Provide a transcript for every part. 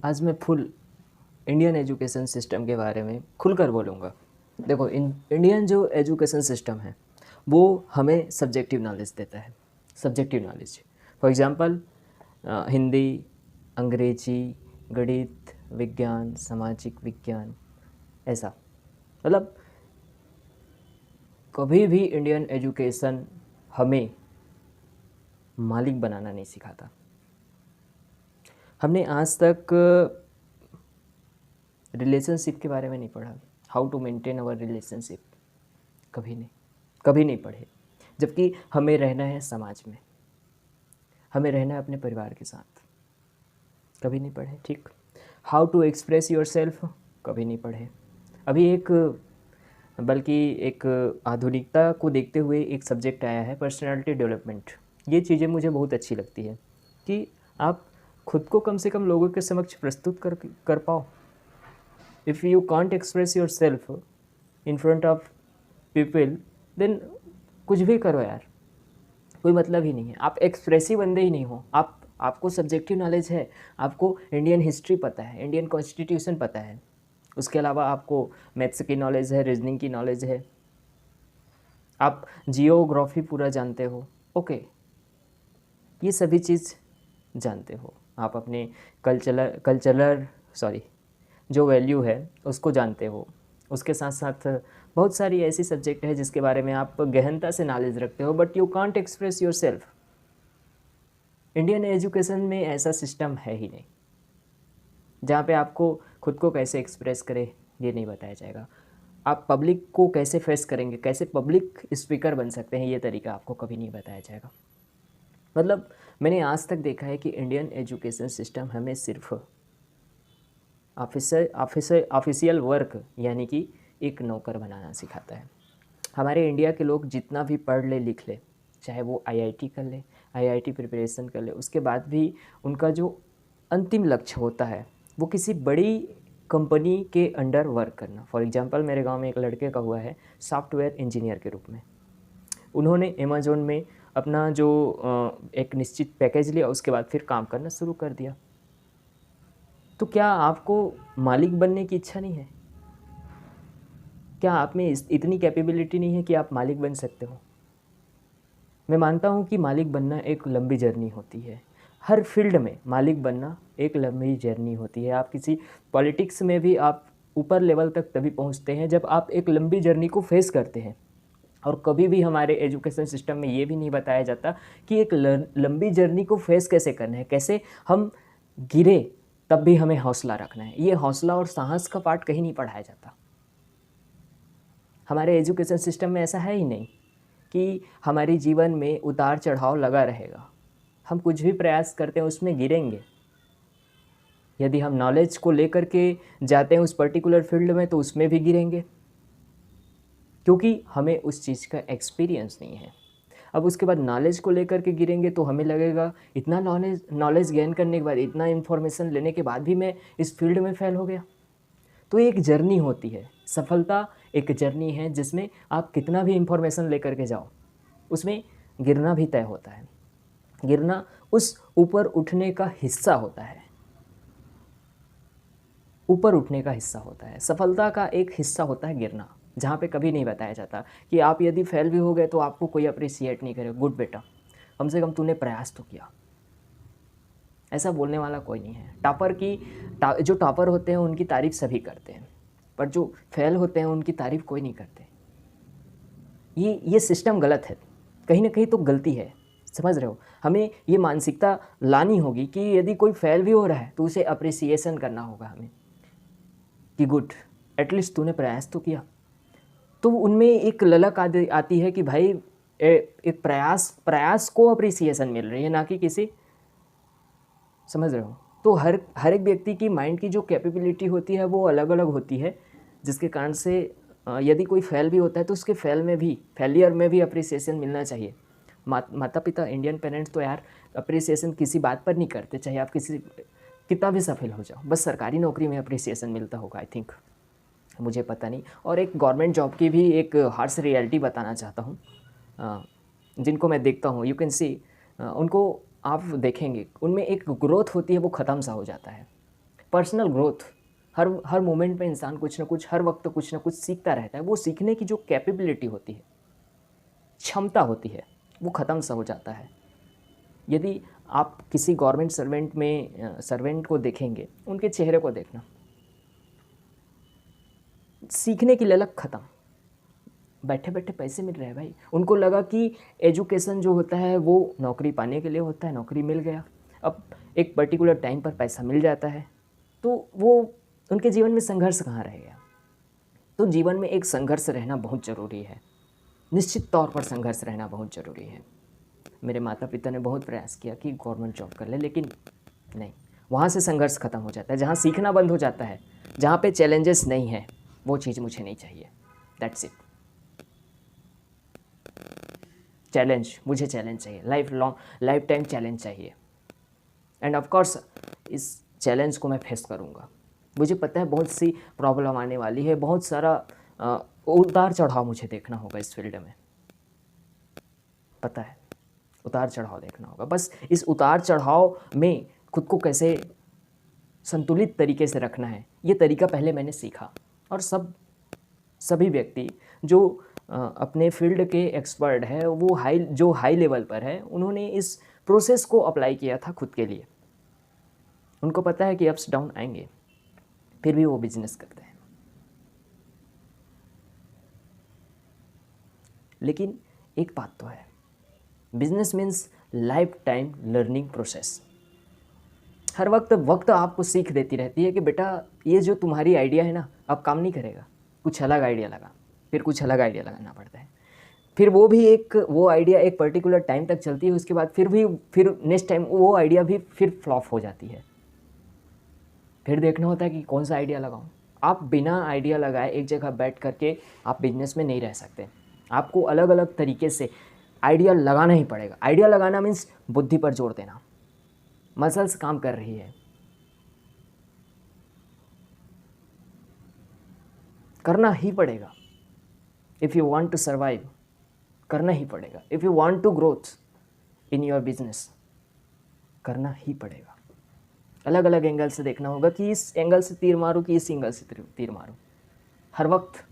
आज मैं full Indian education system के बारे में खुलकर बोलूँगा। देखो, इंडियन जो एजुकेशन सिस्टम है वो हमें सब्जेक्टिव नॉलेज देता है। Subjective knowledge, for example Hindi, अंग्रेजी, गणित, विज्ञान, सामाजिक विज्ञान, ऐसा। मतलब कभी भी इंडियन एजुकेशन हमें मालिक बनाना नहीं सिखाता। हमने आज तक रिलेशनशिप के बारे में नहीं पढ़ा, how to maintain our relationship, कभी नहीं, कभी नहीं पढ़े। जबकि हमें रहना है समाज में, हमें रहना है अपने परिवार के साथ, कभी नहीं पढ़े। ठीक, how to express yourself, कभी नहीं पढ़े। अभी बल्कि एक आधुनिकता को देखते हुए एक सब्जेक्ट आया है, पर्सनालिटी डेवलपमेंट। ये चीज़ें मुझे बहुत अच्छी लगती है कि आप खुद को कम से कम लोगों के समक्ष प्रस्तुत कर पाओ। If you can't express yourself in front of people, then कुछ भी करो यार, कोई मतलब ही नहीं है। आप एक्सप्रेसिव बंदे ही नहीं हो। आपको सब्जेक्टिव नॉलेज है, आपको इंडियन हिस्ट्री पता है, इंडियन कॉन्स्टिट्यूशन पता है, उसके अलावा आपको मैथ्स की नॉलेज है, रीजनिंग की नॉलेज है, आप जियोग्राफी पूरा जानते हो, ओके, ये सभी चीज़ जानते हो। आप अपने कल्चरल सॉरी जो वैल्यू है उसको जानते हो। उसके साथ साथ बहुत सारी ऐसी सब्जेक्ट है जिसके बारे में आप गहनता से नॉलेज रखते हो, but you can't express your self. Indian education में ऐसा सिस्टम है ही नहीं जहाँ पे आपको खुद को कैसे एक्सप्रेस करें ये नहीं बताया जाएगा। आप पब्लिक को कैसे फेस करेंगे, कैसे पब्लिक स्पीकर बन सकते हैं, ये तरीका आपको कभी नहीं बताया जाएगा। मतलब मैंने आज तक देखा है कि इंडियन एजुकेशन सिस्टम हमें सिर्फ ऑफिशियल वर्क यानी कि एक नौकर बनाना सिखाता है। हमारे इंडिया के लोग जितना भी पढ़ ले लिख ले, चाहे वो आईआईटी कर ले, आईआईटी प्रिपरेशन कर ले, उसके बाद भी उनका जो अंतिम लक्ष्य होता है वो किसी बड़ी कंपनी के अंडर वर्क करना। फॉर एग्जांपल मेरे गांव में एक लड़के का हुआ है सॉफ्टवेयर इंजीनियर के रूप में। उन्होंने अमेज़ॉन में अपना जो एक निश्चित पैकेज लिया, उसके बाद फिर काम करना शुरू कर दिया। तो क्या आपको मालिक बनने की इच्छा नहीं है? क्या आप में इतनी कैपेबिलिटी नहीं है कि आप मालिक बन सकते हो? मैं मानता हूँ कि मालिक बनना एक लंबी जर्नी होती है। हर फील्ड में मालिक बनना एक लंबी जर्नी होती है। आप किसी पॉलिटिक्स में भी आप ऊपर लेवल तक तभी पहुँचते हैं जब आप एक लंबी जर्नी को फेस करते हैं। और कभी भी हमारे एजुकेशन सिस्टम में ये भी नहीं बताया जाता कि एक लंबी जर्नी को फेस कैसे करना है, कैसे हम गिरे तब भी हमें हौसला रखना है। ये हौसला और साहस का पार्ट कहीं नहीं पढ़ाया जाता। हमारे एजुकेशन सिस्टम में ऐसा है ही नहीं कि हमारे जीवन में उतार चढ़ाव लगा रहेगा। हम कुछ भी प्रयास करते हैं उसमें गिरेंगे। यदि हम नॉलेज को लेकर के जाते हैं उस पर्टिकुलर फील्ड में तो उसमें भी गिरेंगे, क्योंकि हमें उस चीज़ का एक्सपीरियंस नहीं है। अब उसके बाद नॉलेज को लेकर के गिरेंगे तो हमें लगेगा इतना नॉलेज गेन करने के बाद, इतना इन्फॉर्मेशन लेने के बाद भी मैं इस फील्ड में फ़ेल हो गया। तो एक जर्नी होती है, सफलता एक जर्नी है जिसमें आप कितना भी इन्फॉर्मेशन लेकर के जाओ, उसमें गिरना भी तय होता है। गिरना उस ऊपर उठने का हिस्सा होता है, ऊपर उठने का हिस्सा होता है। सफलता का एक हिस्सा होता है गिरना, जहाँ पे कभी नहीं बताया जाता कि आप यदि फेल भी हो गए तो आपको कोई अप्रिसिएट नहीं करे, गुड बेटा, कम से कम तूने प्रयास तो किया। ऐसा बोलने वाला कोई नहीं है। जो टॉपर होते हैं उनकी तारीफ सभी करते हैं, पर जो फेल होते हैं उनकी तारीफ कोई नहीं करते। ये सिस्टम गलत है, कहीं ना कहीं तो गलती है, समझ रहे हो? हमें ये मानसिकता लानी होगी कि यदि कोई फेल भी हो रहा है तो उसे अप्रिसिएशन करना होगा हमें कि गुड, एटलीस्ट तूने प्रयास तो किया। तो उनमें एक ललक आती है कि भाई एक प्रयास को अप्रिसिएशन मिल रही है, ना कि किसी, समझ रहे हो? तो हर एक व्यक्ति की माइंड की जो कैपेबिलिटी होती है वो अलग अलग होती है, जिसके कारण से यदि कोई फेल भी होता है तो उसके फेलियर में भी अप्रिसिएशन मिलना चाहिए। माता पिता, इंडियन पेरेंट्स तो यार अप्रिसिएशन किसी बात पर नहीं करते, चाहे आप कितना भी सफल हो जाओ। बस सरकारी नौकरी में अप्रिसिएशन मिलता होगा, आई थिंक, मुझे पता नहीं। और एक गवर्नमेंट जॉब की भी एक हार्श रियलिटी बताना चाहता हूँ। जिनको मैं देखता हूँ, यू कैन सी, उनको आप देखेंगे उनमें एक ग्रोथ होती है, वो ख़त्म सा हो जाता है। पर्सनल ग्रोथ, हर हर मोमेंट पे इंसान कुछ ना कुछ, हर वक्त कुछ ना कुछ सीखता रहता है। वो सीखने की जो कैपेबिलिटी होती है, क्षमता होती है, वो ख़त्म सा हो जाता है। यदि आप किसी गवर्नमेंट सर्वेंट को देखेंगे, उनके चेहरे को देखना, सीखने की ललक ख़त्म। बैठे बैठे पैसे मिल रहे हैं भाई। उनको लगा कि एजुकेशन जो होता है वो नौकरी पाने के लिए होता है, नौकरी मिल गया, अब एक पर्टिकुलर टाइम पर पैसा मिल जाता है, तो वो उनके जीवन में संघर्ष कहाँ रह गया। तो जीवन में एक संघर्ष रहना बहुत ज़रूरी है, निश्चित तौर पर संघर्ष रहना बहुत ज़रूरी है। मेरे माता पिता ने बहुत प्रयास किया कि गवर्नमेंट जॉब कर ले, लेकिन नहीं, वहाँ से संघर्ष ख़त्म हो जाता है। जहाँ सीखना बंद हो जाता है, जहाँ पे चैलेंजेस नहीं है, वो चीज़ मुझे नहीं चाहिए। That's it. चैलेंज, मुझे चैलेंज चाहिए, लाइफ टाइम चैलेंज चाहिए। एंड ऑफ कोर्स इस चैलेंज को मैं फेस करूँगा। मुझे पता है बहुत सी प्रॉब्लम आने वाली है, बहुत सारा उतार चढ़ाव मुझे देखना होगा इस फील्ड में, पता है, उतार चढ़ाव देखना होगा। बस इस उतार चढ़ाव में खुद को कैसे संतुलित तरीके से रखना है, ये तरीका पहले मैंने सीखा। और सभी व्यक्ति जो अपने फील्ड के एक्सपर्ट है, वो हाई लेवल पर है, उन्होंने इस प्रोसेस को अप्लाई किया था खुद के लिए। उनको पता है कि अप्स डाउन आएंगे, फिर भी वो बिजनेस करते हैं। लेकिन एक बात तो है, business means life time learning process. हर वक्त आपको सीख देती रहती है कि बेटा ये जो तुम्हारी आइडिया है ना, अब काम नहीं करेगा, कुछ अलग आइडिया लगा, फिर कुछ अलग आइडिया लगाना पड़ता है। फिर वो आइडिया एक पर्टिकुलर टाइम तक चलती है, उसके बाद फिर नेक्स्ट टाइम वो आइडिया भी फिर फ्लॉप हो जाती है। फिर देखना होता है कि कौन सा आइडिया लगाऊं। आप बिना आइडिया लगाए एक जगह बैठ करके आप बिजनेस में नहीं रह सकते। आपको अलग अलग तरीके से आइडिया लगाना ही पड़ेगा। आइडिया लगाना मीन्स बुद्धि पर जोर देना, मसल्स काम कर रही है, करना ही पड़ेगा। If you want to survive, करना ही पड़ेगा। If you want to growth in your business, करना ही पड़ेगा। अलग अलग एंगल से देखना होगा कि इस एंगल से तीर मारूं कि इस एंगल से तीर मारूं। हर वक्त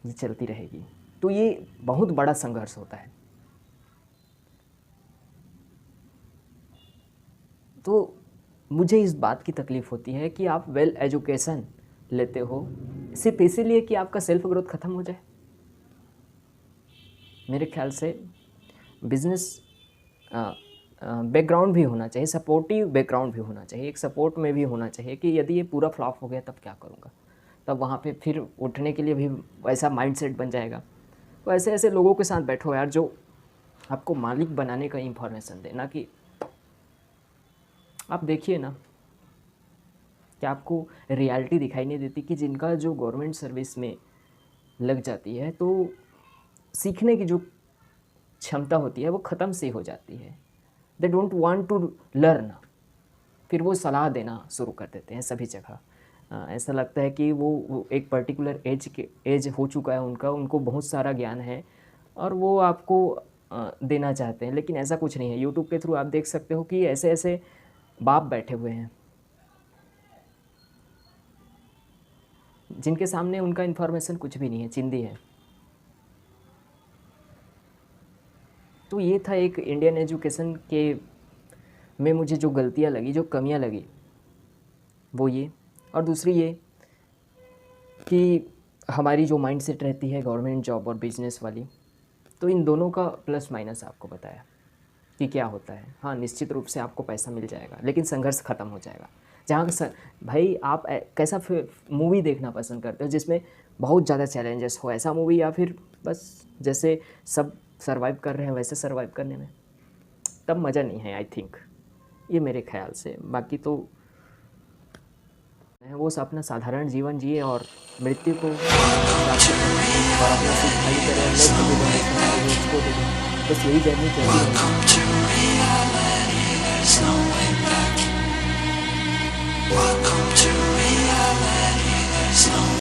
ये चलती रहेगी, तो ये बहुत बड़ा संघर्ष होता है। तो मुझे इस बात की तकलीफ़ होती है कि आप वेल एजुकेशन लेते हो सिर्फ इसीलिए कि आपका सेल्फ ग्रोथ ख़त्म हो जाए। मेरे ख्याल से बिजनेस बैकग्राउंड भी होना चाहिए, सपोर्टिव बैकग्राउंड भी होना चाहिए। एक सपोर्ट में भी होना चाहिए कि यदि ये पूरा फ्लॉप हो गया तब क्या करूँगा, तब वहाँ पे फिर उठने के लिए भी वैसा माइंडसेट बन जाएगा। तो ऐसे लोगों के साथ बैठो यार, जो आपको मालिक बनाने का इंफॉर्मेशन देना। कि आप देखिए ना कि आपको रियलिटी दिखाई नहीं देती कि जिनका जो गवर्नमेंट सर्विस में लग जाती है, तो सीखने की जो क्षमता होती है वो ख़त्म सी हो जाती है। They don't want to learn. फिर वो सलाह देना शुरू कर देते हैं सभी जगह। ऐसा लगता है कि वो एक पर्टिकुलर एज हो चुका है उनका, उनको बहुत सारा ज्ञान है और वो आपको देना चाहते हैं। लेकिन ऐसा कुछ नहीं है। यूट्यूब के थ्रू आप देख सकते हो कि ऐसे बाप बैठे हुए हैं जिनके सामने उनका इन्फॉर्मेशन कुछ भी नहीं है, चिंदी है। तो ये था एक इंडियन एजुकेशन के में मुझे जो गलतियाँ लगी, जो कमियाँ लगी, वो ये। और दूसरी ये कि हमारी जो माइंडसेट रहती है गवर्नमेंट जॉब और बिजनेस वाली, तो इन दोनों का प्लस माइनस आपको बताया कि क्या होता है। हाँ, निश्चित रूप से आपको पैसा मिल जाएगा, लेकिन संघर्ष ख़त्म हो जाएगा। जहाँ भाई आप कैसा मूवी देखना पसंद करते हो जिसमें बहुत ज़्यादा चैलेंजेस हो, ऐसा मूवी, या फिर बस जैसे सब सर्वाइव कर रहे हैं वैसे सर्वाइव करने में, तब मज़ा नहीं है। आई थिंक ये मेरे ख्याल से। बाकी तो वो अपना साधारण जीवन जिए और मृत्यु को प्राप्त करें और अपना सुख खाली करें, उसको देखें। बस यही जर्नी चलती रहेगी।